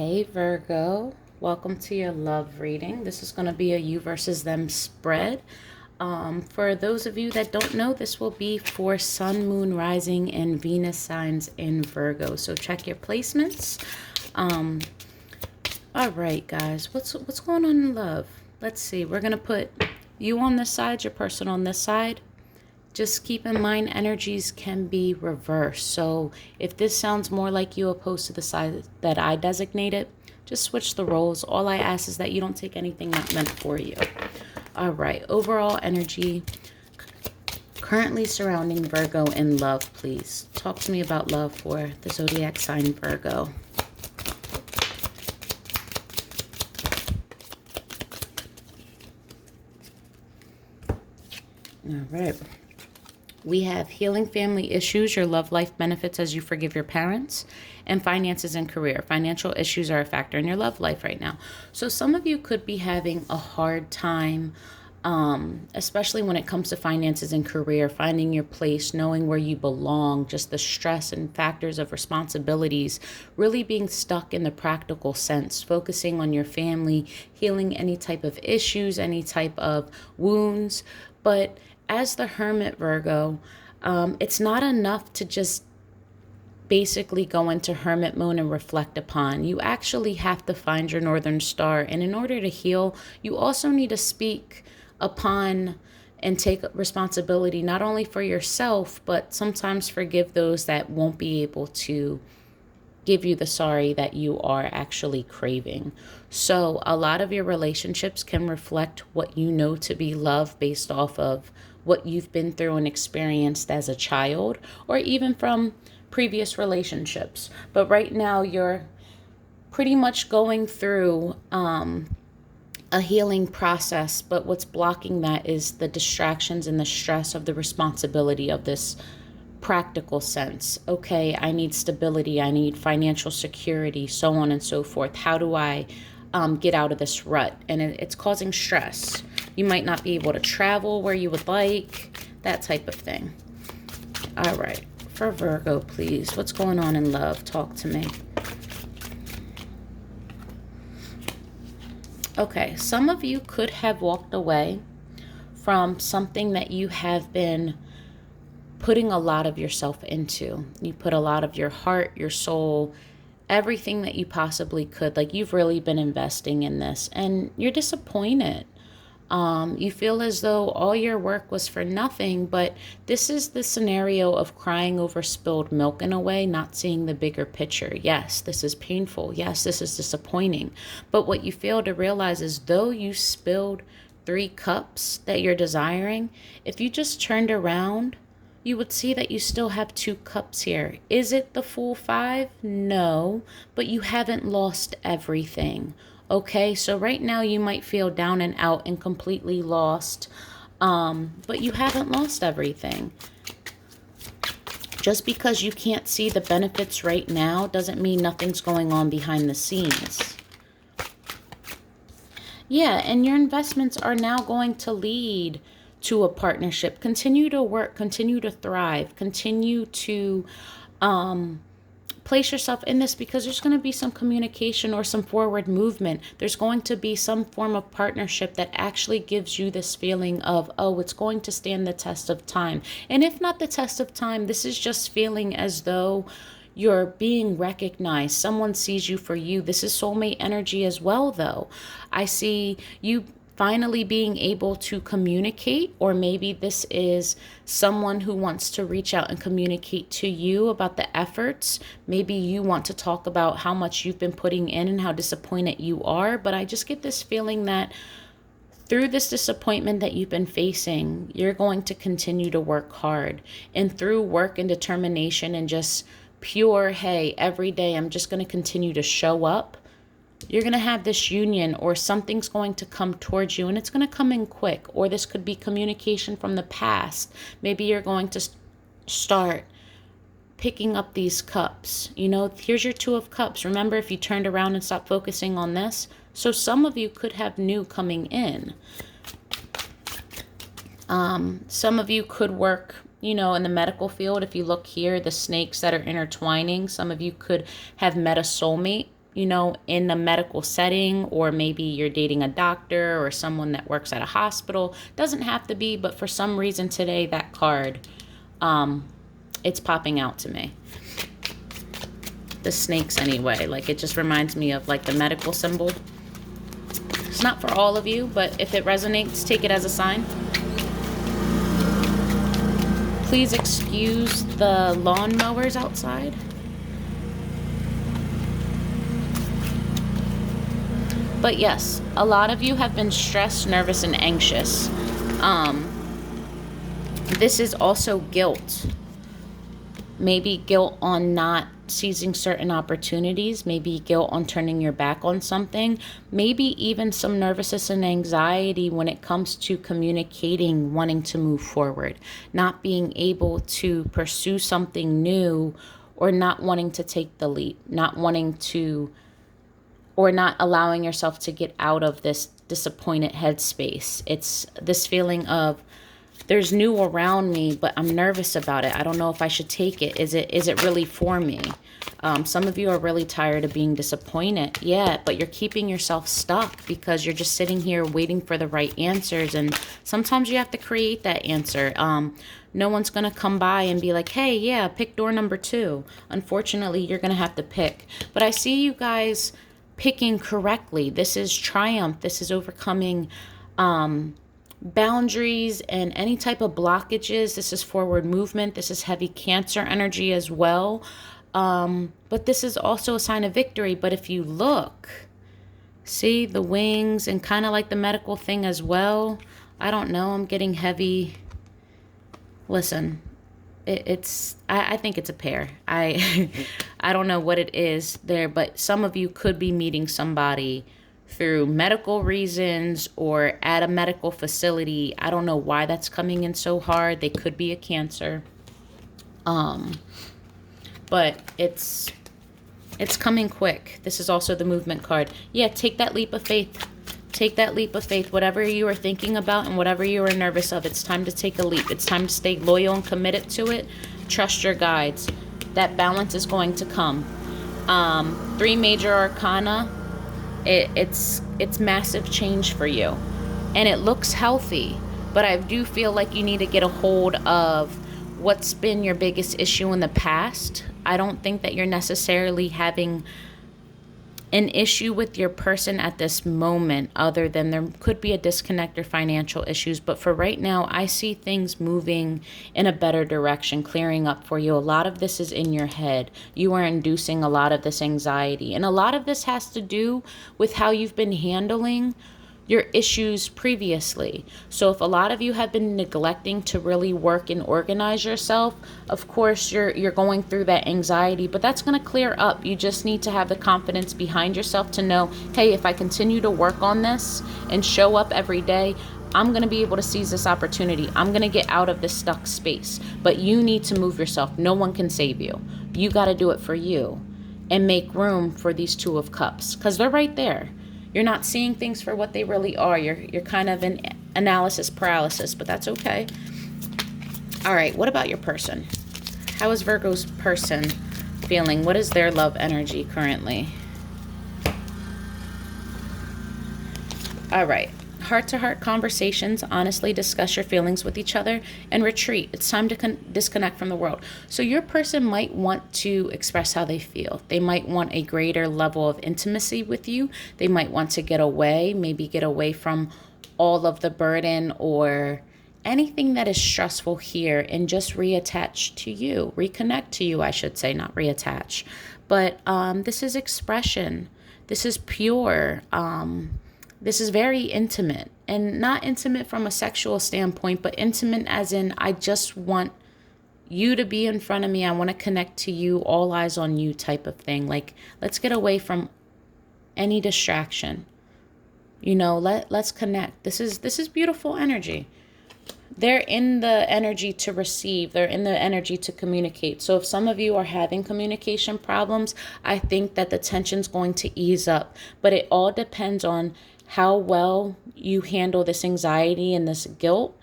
Hey Virgo, welcome to your love reading. This is going to be a you versus them spread. For those of you that don't know, this will be for Sun, Moon, Rising, and Venus signs in Virgo. So check your placements. All right, guys, what's going on in love? Let's see. We're going to put you on this side, your person on this side. Just keep in mind energies can be reversed. So if this sounds more like you opposed to the side that I designated, just switch the roles. All I ask is that you don't take anything not meant for you. All right. Overall energy currently surrounding Virgo in love, please. Talk to me about love for the zodiac sign Virgo. All right. We have healing family issues, your love life benefits as you forgive your parents, and finances and career. Financial issues are a factor in your love life right now. So some of you could be having a hard time, especially when it comes to finances and career, finding your place, knowing where you belong, just the stress and factors of responsibilities, really being stuck in the practical sense, focusing on your family, healing any type of issues, any type of wounds. But as the Hermit Virgo, it's not enough to just basically go into hermit mode and reflect upon. You actually have to find your northern star. And in order to heal, you also need to speak upon and take responsibility, not only for yourself, but sometimes forgive those that won't be able to give you the sorry that you are actually craving. So a lot of your relationships can reflect what you know to be love based off of what you've been through and experienced as a child, or even from previous relationships. But right now you're pretty much going through a healing process, but what's blocking that is the distractions and the stress of the responsibility of this practical sense. Okay, I need stability, I need financial security, so on and so forth. How do I get out of this rut? And it's causing stress. You might not be able to travel where you would like, that type of thing. All right, for Virgo, please, what's going on in love? Talk to me. Okay, some of you could have walked away from something that you have been putting a lot of yourself into. You put a lot of your heart, your soul, everything that you possibly could. Like, you've really been investing in this and you're disappointed. You feel as though all your work was for nothing, but this is the scenario of crying over spilled milk in a way, not seeing the bigger picture. Yes, this is painful. Yes, this is disappointing. But what you fail to realize is, though you spilled 3 cups that you're desiring, if you just turned around, you would see that you still have 2 cups here. Is it the full 5? No, but you haven't lost everything. Okay, so right now you might feel down and out and completely lost, but you haven't lost everything. Just because you can't see the benefits right now doesn't mean nothing's going on behind the scenes. Yeah, and your investments are now going to lead to a partnership. Continue to work, continue to thrive, continue to place yourself in this, because there's going to be some communication or some forward movement. There's going to be some form of partnership that actually gives you this feeling of, oh, it's going to stand the test of time. And if not the test of time, this is just feeling as though you're being recognized. Someone sees you for you. This is soulmate energy as well, though. I see you finally being able to communicate, or maybe this is someone who wants to reach out and communicate to you about the efforts. Maybe you want to talk about how much you've been putting in and how disappointed you are. But I just get this feeling that through this disappointment that you've been facing, you're going to continue to work hard. And through work and determination and just pure, hey, every day I'm just going to continue to show up, you're going to have this union, or something's going to come towards you, and it's going to come in quick. Or this could be communication from the past. Maybe you're going to start picking up these cups. You know, here's your 2 of cups. Remember, if you turned around and stopped focusing on this. So some of you could have new coming in. Some of you could work, you know, in the medical field. If you look here, the snakes that are intertwining, some of you could have met a soulmate in a medical setting, or maybe you're dating a doctor or someone that works at a hospital. Doesn't have to be, but for some reason today, that card, it's popping out to me. The snakes anyway, like it just reminds me of like the medical symbol. It's not for all of you, but if it resonates, take it as a sign. Please excuse the lawnmowers outside. But yes, a lot of you have been stressed, nervous, and anxious. This is also guilt. Maybe guilt on not seizing certain opportunities, maybe guilt on turning your back on something, maybe even some nervousness and anxiety when it comes to communicating, wanting to move forward, not being able to pursue something new, or not wanting to take the leap, or not allowing yourself to get out of this disappointed headspace. It's this feeling of, there's new around me, but I'm nervous about it. I don't know if I should take it. Is it really for me? Some of you are really tired of being disappointed. Yeah, but you're keeping yourself stuck because you're just sitting here waiting for the right answers. And sometimes you have to create that answer. No one's going to come by and be like, hey, yeah, pick door number 2. Unfortunately, you're going to have to pick. But I see you guys picking correctly. This is triumph. This is overcoming boundaries and any type of blockages. This is forward movement. This is heavy Cancer energy as well. But this is also a sign of victory. But if you look, see the wings and kind of like the medical thing as well. I don't know. I'm getting heavy. Listen, I think it's a pair. I don't know what it is there, but some of you could be meeting somebody through medical reasons or at a medical facility. I don't know why that's coming in so hard. They could be a Cancer. But it's coming quick. This is also the movement card. Yeah, take that leap of faith. Take that leap of faith. Whatever you are thinking about and whatever you are nervous of, it's time to take a leap. It's time to stay loyal and committed to it. Trust your guides. That balance is going to come. 3 major arcana. It's massive change for you. And it looks healthy. But I do feel like you need to get a hold of what's been your biggest issue in the past. I don't think that you're necessarily having an issue with your person at this moment, other than there could be a disconnect or financial issues. But for right now, I see things moving in a better direction, clearing up for you. A lot of this is in your head. You are inducing a lot of this anxiety. And a lot of this has to do with how you've been handling your issues previously. So if a lot of you have been neglecting to really work and organize yourself, of course you're going through that anxiety, but that's going to clear up. You just need to have the confidence behind yourself to know, hey, if I continue to work on this and show up every day, I'm going to be able to seize this opportunity. I'm going to get out of this stuck space. But you need to move yourself. No one can save you. You got to do it for you and make room for these 2 of Cups, because they're right there. You're not seeing things for what they really are. You're kind of in analysis paralysis, but that's okay. All right, what about your person? How is Virgo's person feeling? What is their love energy currently? All right. Heart-to-heart conversations, honestly discuss your feelings with each other, and retreat. It's time to disconnect from the world. So your person might want to express how they feel. They might want a greater level of intimacy with you. They might want to get away, maybe get away from all of the burden or anything that is stressful here, and just reattach to you, reconnect to you, I should say, not reattach. But this is expression. This is pure. This is very intimate, and not intimate from a sexual standpoint, but intimate as in, I just want you to be in front of me. I want to connect to you, all eyes on you type of thing. Like, let's get away from any distraction. Let's connect. This is beautiful energy. They're in the energy to receive. They're in the energy to communicate. So if some of you are having communication problems, I think that the tension's going to ease up. But it all depends on how well you handle this anxiety and this guilt,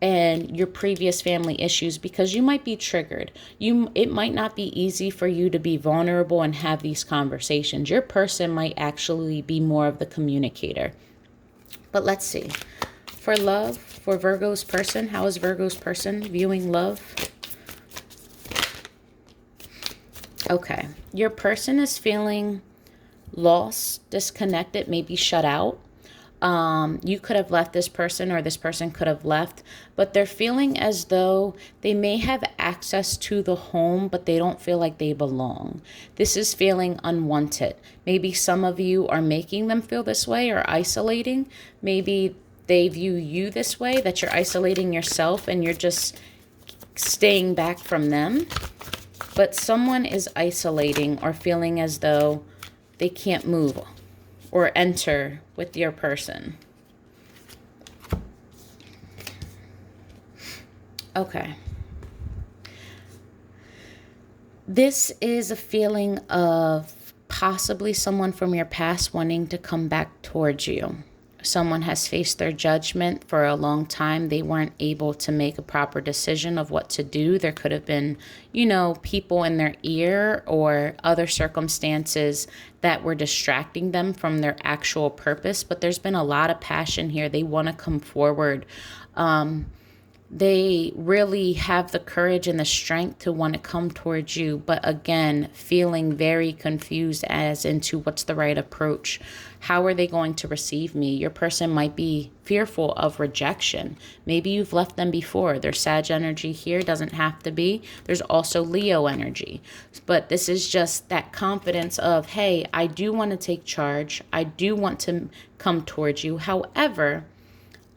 and your previous family issues, because you might be triggered. It might not be easy for you to be vulnerable and have these conversations. Your person might actually be more of the communicator. But let's see. For love, for Virgo's person, how is Virgo's person viewing love? Okay. Your person is feeling lost, disconnected, maybe shut out. You could have left this person, or this person could have left, but they're feeling as though they may have access to the home, but they don't feel like they belong. This is feeling unwanted. Maybe some of you are making them feel this way or isolating. Maybe they view you this way, that you're isolating yourself and you're just staying back from them. But someone is isolating or feeling as though they can't move or enter with your person. Okay. This is a feeling of possibly someone from your past wanting to come back towards you. Someone has faced their judgment for a long time. They weren't able to make a proper decision of what to do. There could have been, people in their ear or other circumstances that were distracting them from their actual purpose. But there's been a lot of passion here. They want to come forward. They really have the courage and the strength to want to come towards you, but again, feeling very confused as into what's the right approach. How are they going to receive me? Your person might be fearful of rejection. Maybe you've left them before. There's Sag energy here, doesn't have to be. There's also Leo energy. But this is just that confidence of, hey, I do want to take charge. I do want to come towards you. However,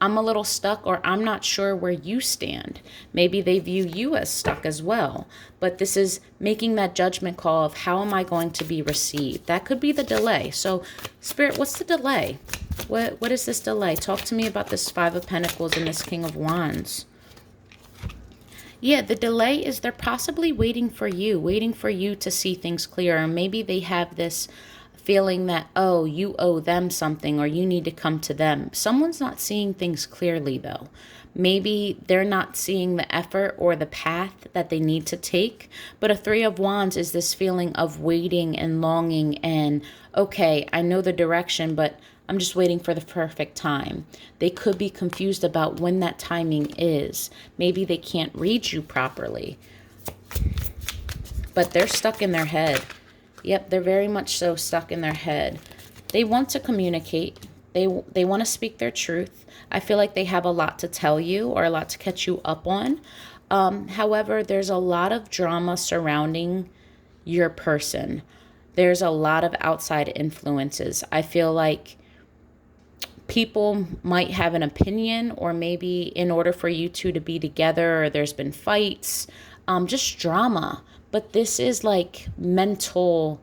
I'm a little stuck, or I'm not sure where you stand. Maybe they view you as stuck as well. But this is making that judgment call of how am I going to be received? That could be the delay. So, Spirit, what's the delay? What is this delay? Talk to me about this Five of Pentacles and this King of Wands. Yeah, the delay is they're possibly waiting for you to see things clearer. Maybe they have this feeling that, oh, you owe them something or you need to come to them. Someone's not seeing things clearly, though. Maybe they're not seeing the effort or the path that they need to take. But a Three of Wands is this feeling of waiting and longing and, okay, I know the direction, but I'm just waiting for the perfect time. They could be confused about when that timing is. Maybe they can't read you properly. But they're stuck in their head. Yep, they're very much so stuck in their head. They want to communicate. They want to speak their truth. I feel like they have a lot to tell you or a lot to catch you up on. However, there's a lot of drama surrounding your person. There's a lot of outside influences. I feel like people might have an opinion, or maybe in order for you two to be together, or there's been fights, just drama. But this is like mental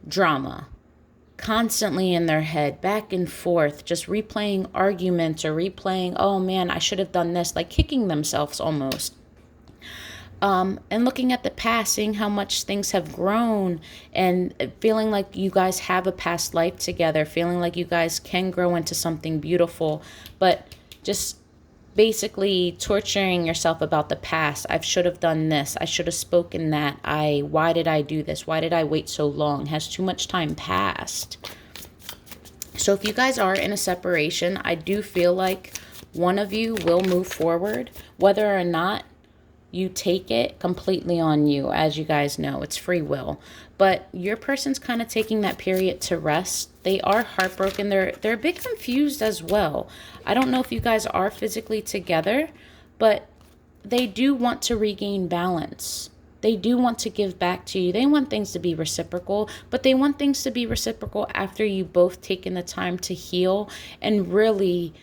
drama, constantly in their head, back and forth, just replaying arguments or replaying, oh man, I should have done this, like kicking themselves almost. And looking at the past, seeing how much things have grown and feeling like you guys have a past life together, feeling like you guys can grow into something beautiful, but just basically torturing yourself about the past. I should have done this. I should have spoken that. Why did I do this? Why did I wait so long? Has too much time passed? So if you guys are in a separation, I do feel like one of you will move forward, whether or not you take it completely on you. As you guys know, it's free will. But your person's kind of taking that period to rest. They are heartbroken. They're a bit confused as well. I don't know if you guys are physically together, but they do want to regain balance. They do want to give back to you. They want things to be reciprocal, but they want things to be reciprocal after you both taken the time to heal and really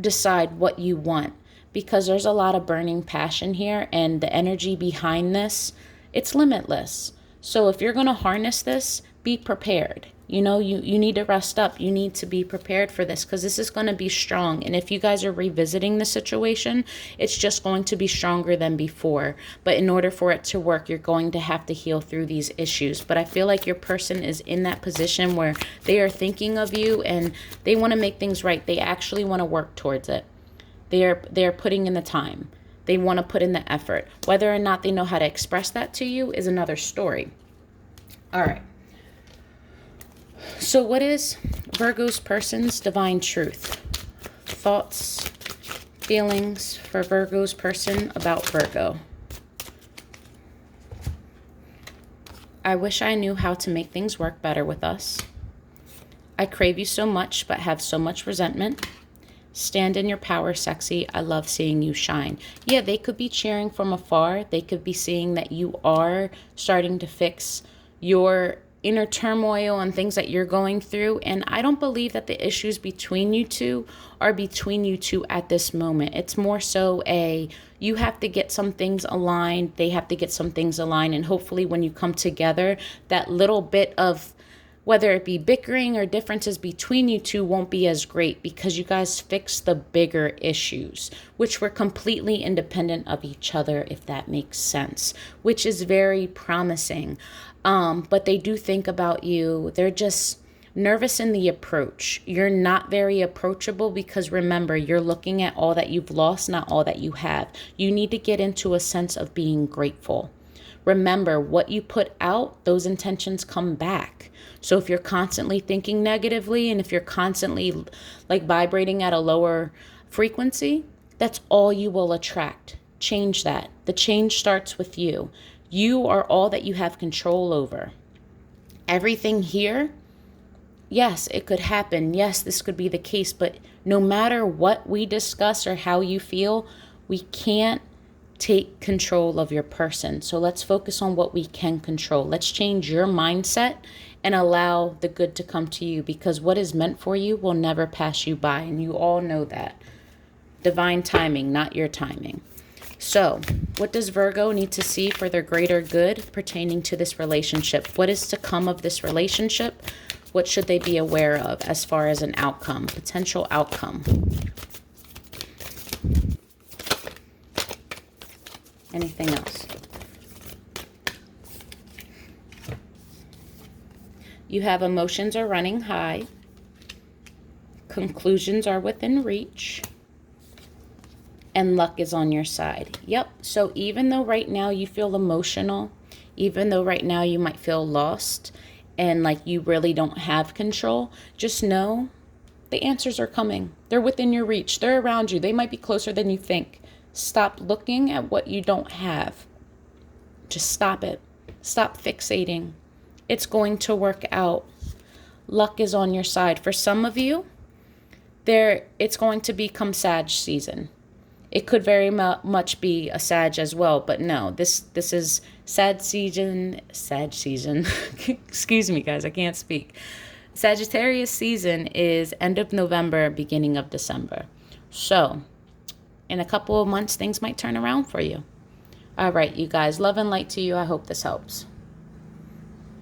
decide what you want. Because there's a lot of burning passion here, and the energy behind this, it's limitless. So if you're going to harness this, be prepared. You need to rest up. You need to be prepared for this, because this is going to be strong. And if you guys are revisiting the situation, it's just going to be stronger than before. But in order for it to work, you're going to have to heal through these issues. But I feel like your person is in that position where they are thinking of you and they want to make things right. They actually want to work towards it. They're putting in the time. They want to put in the effort. Whether or not they know how to express that to you is another story. All right. So what is Virgo's person's divine truth? Thoughts, feelings for Virgo's person about Virgo. I wish I knew how to make things work better with us. I crave you so much, but have so much resentment. Stand in your power, sexy. I love seeing you shine. Yeah, they could be cheering from afar. They could be seeing that you are starting to fix your inner turmoil and things that you're going through. And I don't believe that the issues between you two are between you two at this moment. It's more so you have to get some things aligned. They have to get some things aligned. And hopefully when you come together, that little bit of whether it be bickering or differences between you two won't be as great because you guys fix the bigger issues, which were completely independent of each other, if that makes sense, which is very promising. But they do think about you. They're just nervous in the approach. You're not very approachable because remember, you're looking at all that you've lost, not all that you have. You need to get into a sense of being grateful. Remember, what you put out, those intentions come back. So if you're constantly thinking negatively and if you're constantly like vibrating at a lower frequency, that's all you will attract. Change that. The change starts with you. You are all that you have control over. Everything here, yes, it could happen. Yes, this could be the case. But no matter what we discuss or how you feel, we can't take control of your person. So let's focus on what we can control. Let's change your mindset and allow the good to come to you because what is meant for you will never pass you by. And you all know that. Divine timing, not your timing. So what does Virgo need to see for their greater good pertaining to this relationship? What is to come of this relationship? What should they be aware of as far as an outcome, potential outcome? Anything else? You have emotions are running high. Conclusions are within reach. And luck is on your side. Yep. So even though right now you feel emotional, even though right now you might feel lost and like you really don't have control, just know the answers are coming. They're within your reach. They're around you. They might be closer than you think. Stop looking at what you don't have. Just stop it. Stop fixating. It's going to work out. Luck is on your side. For some of you, it's going to become Sag season. It could very much be a Sag as well, but no, this is Sag season. Excuse me, guys, I can't speak. Sagittarius season is end of November, beginning of December. So in a couple of months, things might turn around for you. All right, you guys, love and light to you. I hope this helps.